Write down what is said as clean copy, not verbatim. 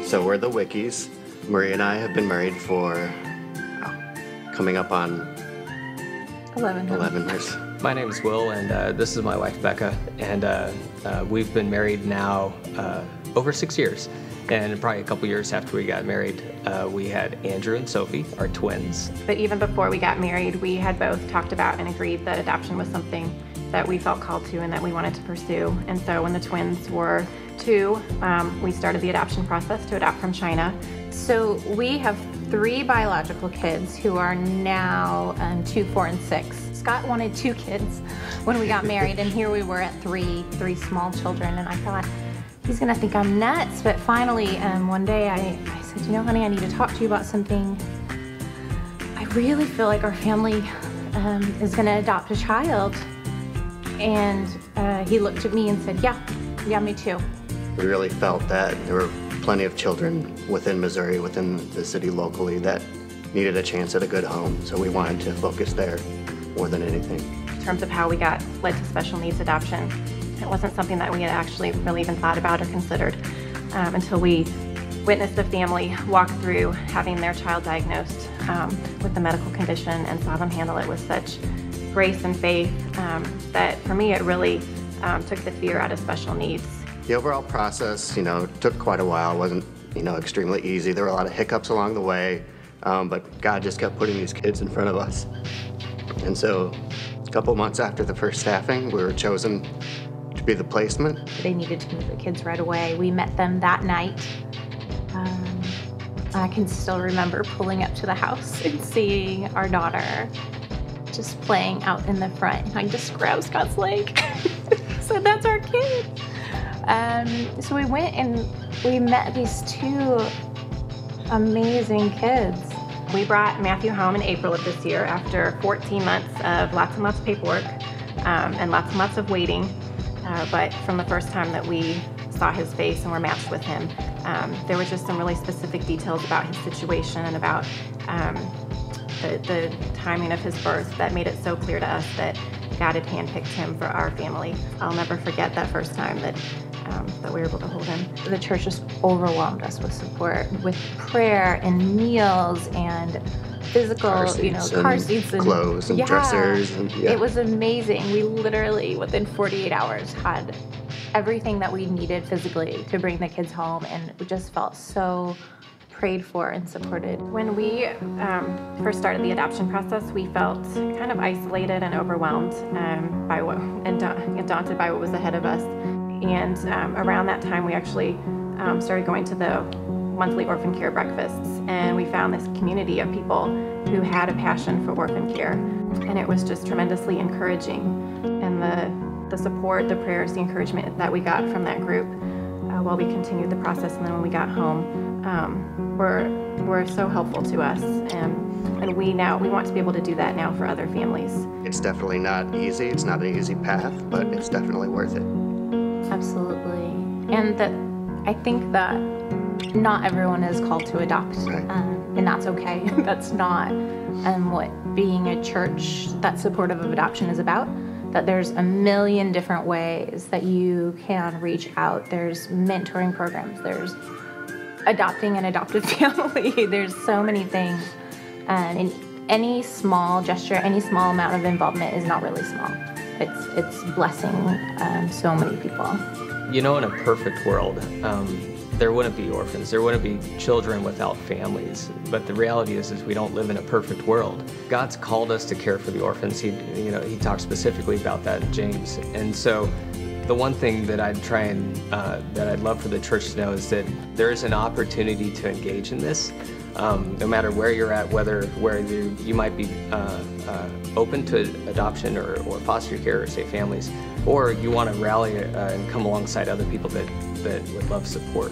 So we're the Wickies. Marie and I have been married for coming up on 11 years. My name is Will, and this is my wife, Becca, and we've been married now over 6 years. And probably a couple years after we got married, we had Andrew and Sophie, our twins. But even before we got married, we had both talked about and agreed that adoption was something that we felt called to and that we wanted to pursue. And so when the twins were 2, we started the adoption process to adopt from China. So we have 3 biological kids who are now 2, 4, and 6. Scott wanted 2 kids when we got married, and here we were at 3 small children, and I thought, he's gonna think I'm nuts. But finally, one day I said, you know, honey, I need to talk to you about something. I really feel like our family is gonna adopt a child. And he looked at me and said, yeah, me too. We really felt that there were plenty of children within Missouri, within the city locally, that needed a chance at a good home. So we wanted to focus there more than anything. In terms of how we got led to special needs adoption, it wasn't something that we had actually really even thought about or considered until we witnessed a family walk through having their child diagnosed with the medical condition and saw them handle it with such grace and faith that for me it really took the fear out of special needs. The overall process, took quite a while. It wasn't, extremely easy. There were a lot of hiccups along the way, but God just kept putting these kids in front of us. And so a couple months after the first staffing, we were chosen to be the placement. They needed to meet the kids right away. We met them that night. I can still remember pulling up to the house and seeing our daughter just playing out in the front. I just grabbed Scott's leg. So that's our kid. So we went and we met these 2 amazing kids. We brought Matthew home in April of this year after 14 months of lots and lots of paperwork and lots of waiting. But from the first time that we saw his face and were matched with him, there was just some really specific details about his situation and about the timing of his birth that made it so clear to us that God had handpicked him for our family. I'll never forget that first time that we were able to hold him. The church just overwhelmed us with support, with prayer and meals and physical, car seats and clothes and dressers. It was amazing. We literally, within 48 hours, had everything that we needed physically to bring the kids home, and we just felt so prayed for and supported. When we first started the adoption process, we felt kind of isolated and overwhelmed by and daunted by what was ahead of us. And around that time, we actually started going to the monthly orphan care breakfasts, and we found this community of people who had a passion for orphan care, and it was just tremendously encouraging. And the support, the prayers, the encouragement that we got from that group while we continued the process, and then when we got home, were so helpful to us, and we want to be able to do that now for other families. It's definitely not easy. It's not an easy path, but it's definitely worth it. Absolutely. And I think that not everyone is called to adopt, right. And that's okay. That's not what being a church that's supportive of adoption is about. That there's a million different ways that you can reach out. There's mentoring programs. There's adopting an adopted family. There's so many things. And any small gesture, any small amount of involvement is not really small. It's blessing so many people. In a perfect world, there wouldn't be orphans. There wouldn't be children without families. But the reality is we don't live in a perfect world. God's called us to care for the orphans. He talks specifically about that in James. And so the one thing that I'd try and that I'd love for the church to know is that there is an opportunity to engage in this. No matter where you're at, whether you might be open to adoption or foster care or say families, or you want to rally and come alongside other people that would love support.